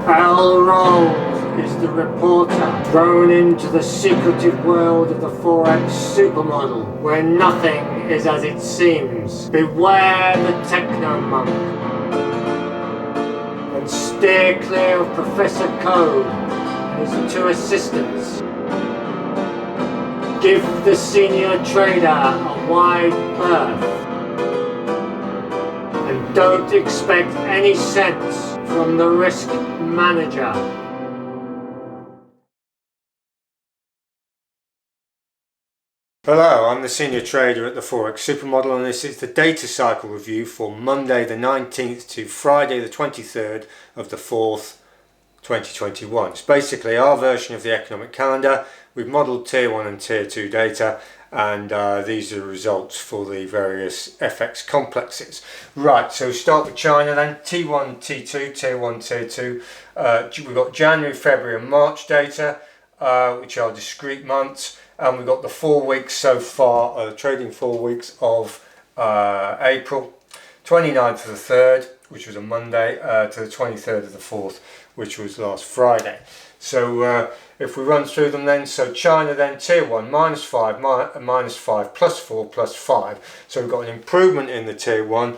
Barrel rolls is the reporter thrown into the secretive world of the Forex Super Model, where nothing is as it seems. Beware the techno-monk, and steer clear of Professor Code and his two assistants. Give the senior trader a wide berth, and don't expect any sense from the risk manager. Hello, I'm the senior trader at the Forex Super Model, and this is the data cycle review for Monday the 19th to Friday the 23rd of the 4th 2021. It's basically our version of the economic calendar. We've modelled tier 1 and tier 2 data, and these are the results for the various FX complexes. Right, so we start with China then. T1, T2, tier 1, tier 2. We've got January, February and March data, which are discrete months, and we've got the 4 weeks so far, trading 4 weeks of April, 29th of the 3rd, which was a Monday, to the 23rd of the 4th, which was last Friday. So if we run through them then, so China then, tier 1, -5, -5, +4, +5. So we've got an improvement in the tier 1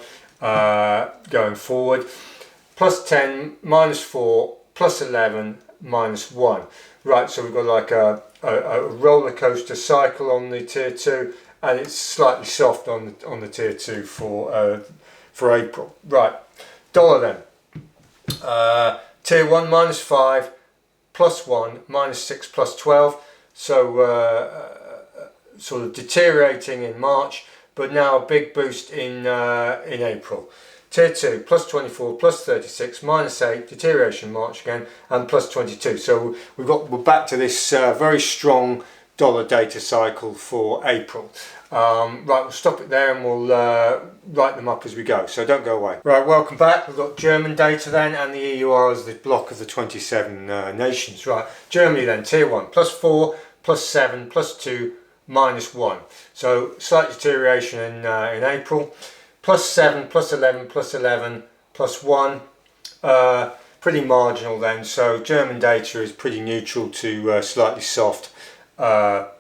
going forward. +10, -4, +11, -1. Right, so we've got like a roller coaster cycle on the tier 2, and it's slightly soft on the tier 2 for April. Right, dollar then. Tier 1, -5, +1, -6, +12. So sort of deteriorating in March, but now a big boost in April. Tier 2, +24, +36, -8, deterioration March again, and +22. So we're back to this very strong dollar data cycle for April. Right, we'll stop it there and we'll write them up as we go, so don't go away. Right, welcome back. We've got German data then, and the EUR is the block of the 27 nations. Right, Germany then, tier 1, +4, +7, +2, -1. So slight deterioration in April. +7, +11, +11, +1. Pretty marginal then, so German data is pretty neutral to slightly soft for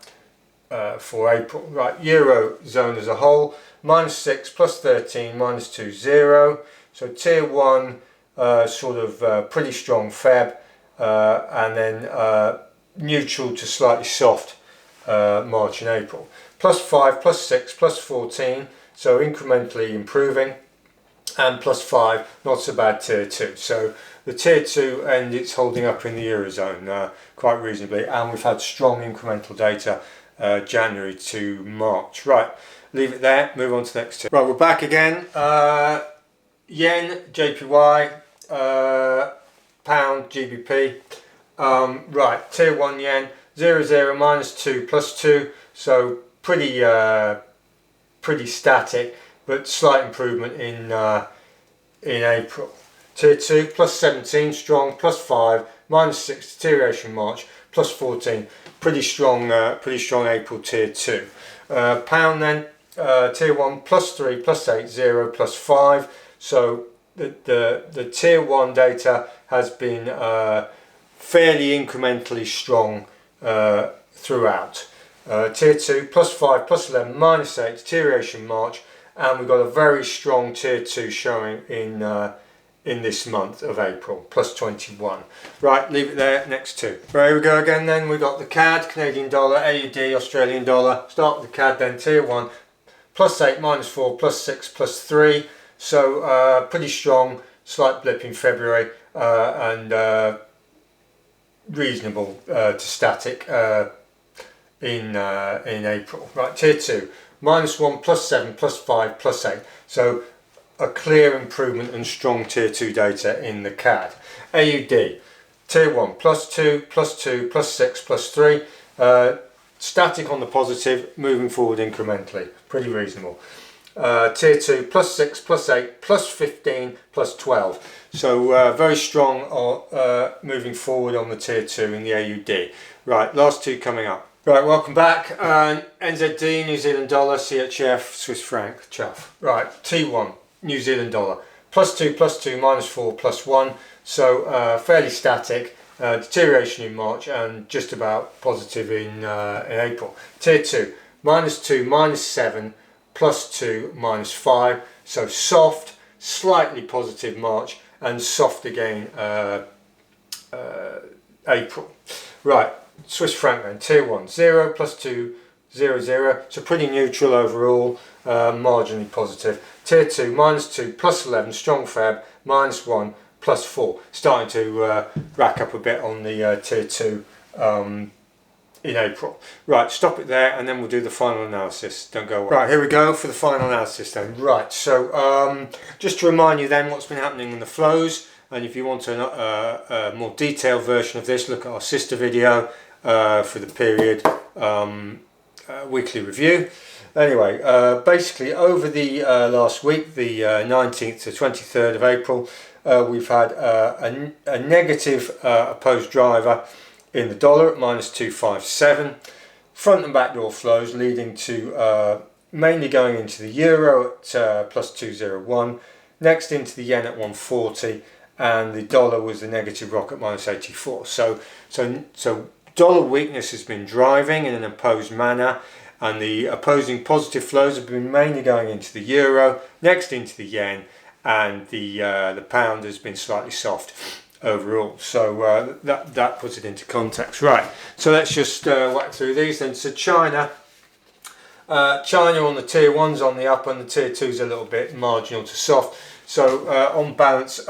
April. Right, Eurozone as a whole, -6, +13, -2, 0. So tier 1 sort of pretty strong Feb, and then neutral to slightly soft March and April. +5, +6, +14, so incrementally improving, and +5, not so bad tier 2. So the tier 2, and it's holding up in the Eurozone quite reasonably, and we've had strong incremental data January to March. Right, leave it there, move on to the next two. Right, we're back again. Yen, JPY, pound, GBP. Right, tier 1 yen, 0, -2, +2, so pretty static, but slight improvement in April. Tier 2, +17, strong, +5, -6, deterioration March, +14, pretty strong April tier 2. Pound then, tier 1, +3, +8, 0, +5. So the tier 1 data has been fairly incrementally strong throughout. Tier 2, +5, +11, -8, deterioration March, and we've got a very strong tier 2 showing in this month of April, +21. Right, leave it there, next two. Right, here we go again then. We've got the CAD, Canadian dollar, AUD, Australian dollar. Start with the CAD then, tier 1, +8, -4, +6, +3. So pretty strong, slight blip in February, and reasonable to static in April. Right, tier 2, -1, +7, +5, +8. So a clear improvement and strong tier 2 data in the CAD. AUD, tier 1, +2, +2, +6, +3. Static on the positive, moving forward incrementally. Pretty reasonable. Tier 2, +6, +8, +15, +12. So very strong moving forward on the tier 2 in the AUD. Right, last two coming up. Right, welcome back. NZD, New Zealand dollar, CHF, Swiss franc, chuff. Right, T1, New Zealand dollar, +2, +2, -4, +1. So fairly static. Deterioration in March and just about positive in April. Tier 2, -2, -7, +2, -5. So soft, slightly positive March and soft again April. Right, Swiss franc then, tier 1, 0, +2, 0, 0. So pretty neutral overall, marginally positive. Tier 2, -2, +11, strong Feb, -1, +4. Starting to rack up a bit on the tier 2 in April. Right, stop it there and then we'll do the final analysis. Don't go away. Right, here we go for the final analysis then. Right, so just to remind you then what's been happening in the flows, and if you want a more detailed version of this, look at our sister video for the period weekly review. Anyway, basically over the last week, the 19th to 23rd of April, we've had a negative opposed driver in the dollar at -257, front and back door flows leading to mainly going into the euro at +201, next into the yen at 140, and the dollar was the negative rock at -84. So dollar weakness has been driving in an opposed manner, and the opposing positive flows have been mainly going into the euro, next into the yen, and the pound has been slightly soft overall. So that puts it into context. Right, so let's just whack through these then. So China on the tier 1's on the up and the tier 2's a little bit marginal to soft. So on balance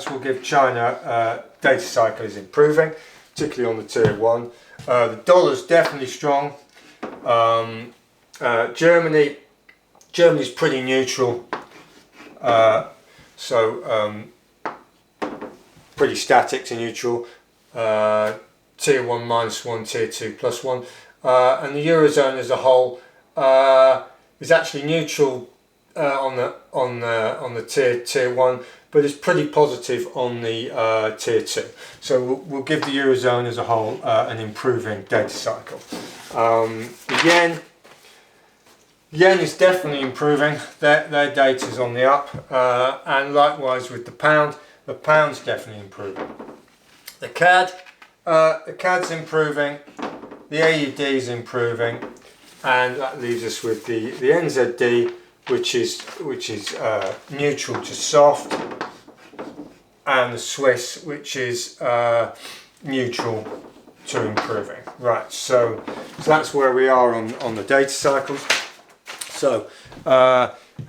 we'll give China data cycle is improving, particularly on the tier 1. The dollar's definitely strong. Germany's pretty neutral. Pretty static to neutral. Tier 1 -1, tier 2 +1, and the eurozone as a whole is actually neutral on the tier 1, but it's pretty positive on the tier 2. So we'll give the eurozone as a whole an improving data cycle. The yen is definitely improving. Their data is on the up, and likewise with the pound's definitely improving. The CAD's improving, the AUD is improving, and that leaves us with the NZD, which is neutral to soft, and the Swiss, which is neutral to improving. Right, so that's where we are on the data cycles. So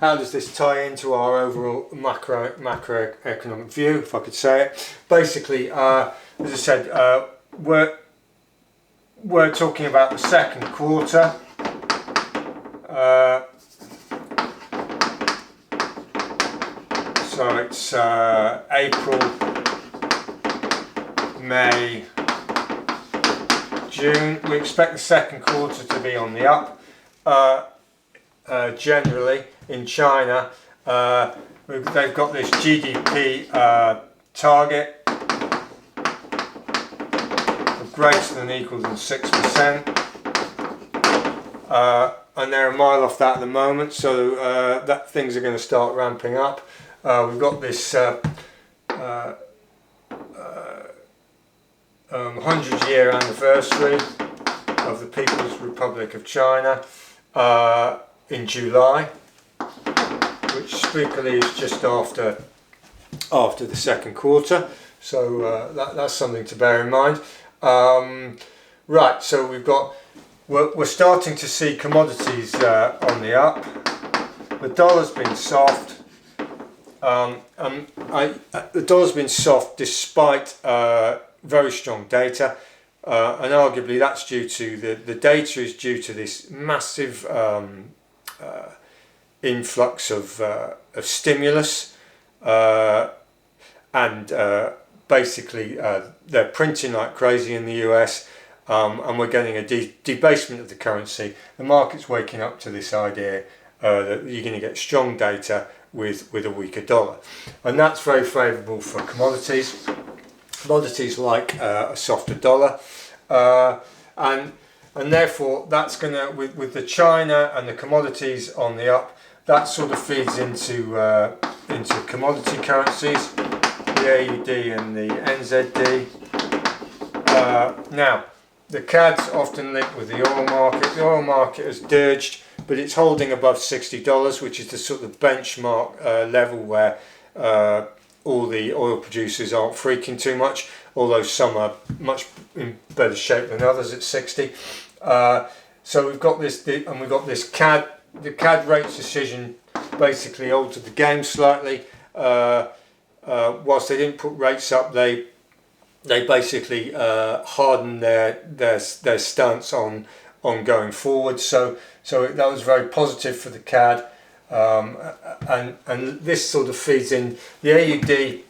how does this tie into our overall macroeconomic view, if I could say it? Basically, as I said, we're talking about the second quarter. So it's April, May, June. We expect the second quarter to be on the up. Generally in China, they've got this GDP target of greater than or equal than 6%, and they're a mile off that at the moment, so that things are going to start ramping up. We've got this 100-year anniversary of the People's Republic of China in July, which spookily is just after the second quarter, so that's something to bear in mind. Right, so we're starting to see commodities on the up. The dollar's been soft. The dollar's been soft despite very strong data, and arguably that's due to the data is due to this massive influx of stimulus, and basically they're printing like crazy in the US, and we're getting a debasement of the currency. The market's waking up to this idea that you're going to get strong data with a weaker dollar, and that's very favourable for commodities like a softer dollar, and therefore that's going to, with the China and the commodities on the up, that sort of feeds into into commodity currencies, the AUD and the NZD. Now, the CAD's often linked with the oil market. The oil market has dirged, but it's holding above $60, which is the sort of benchmark level where all the oil producers aren't freaking too much, although some are much in better shape than others at 60. So we've got this, and we've got this CAD. The CAD rates decision basically altered the game slightly. Whilst they didn't put rates up, they basically hardened their stance on going forward. So that was very positive for the CAD. And this sort of feeds in the AUD,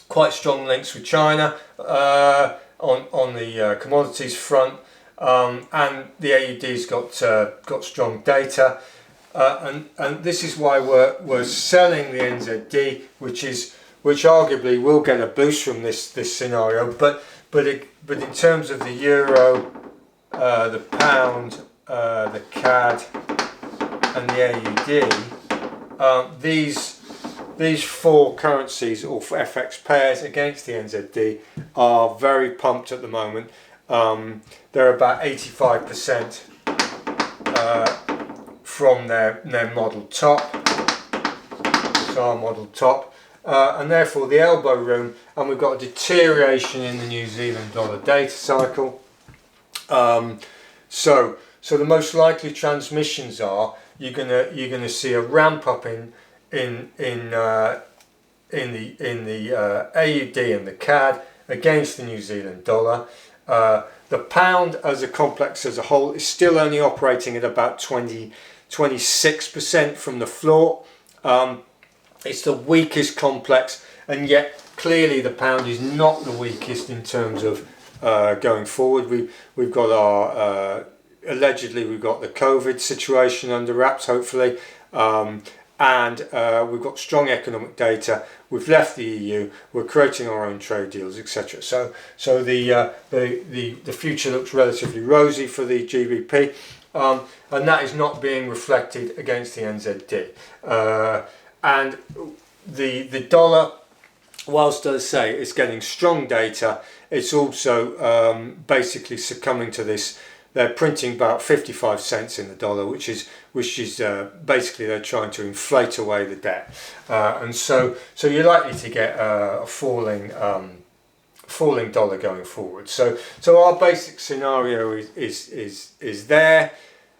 quite strong links with China on the commodities front, and the AUD's got strong data, and this is why we're selling the NZD, which arguably will get a boost from this scenario, but in terms of the euro, the pound, the CAD, and the AUD, these four currencies or FX pairs against the NZD are very pumped at the moment. They're about 85% from their model top, it's our model top, and therefore the elbow room, and we've got a deterioration in the New Zealand dollar data cycle. So the most likely transmissions are you're gonna see a ramp up in the AUD and the CAD against the New Zealand dollar. The pound as a complex as a whole is still only operating at about 26% from the floor. It's the weakest complex, and yet clearly the pound is not the weakest in terms of going forward. We've got our allegedly we've got the COVID situation under wraps, hopefully, and we've got strong economic data. We've left the EU. We're creating our own trade deals, etc. So the future looks relatively rosy for the GBP, and that is not being reflected against the NZD. And the dollar, whilst I say it's getting strong data, it's also basically succumbing to this. They're printing about 55 cents in the dollar, which is basically they're trying to inflate away the debt, and so you're likely to get a falling dollar going forward. So our basic scenario is there.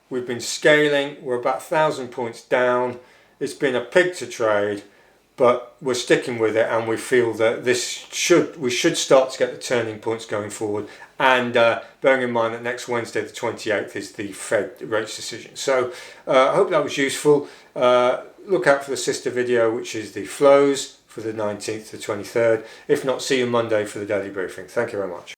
We've been scaling. We're about 1,000 points down. It's been a pig to trade, but we're sticking with it, and we feel that we should start to get the turning points going forward. And bearing in mind that next Wednesday, the 28th, is the Fed rates decision. So I hope that was useful. Look out for the sister video, which is the flows for the 19th to 23rd. If not, see you Monday for the daily briefing. Thank you very much.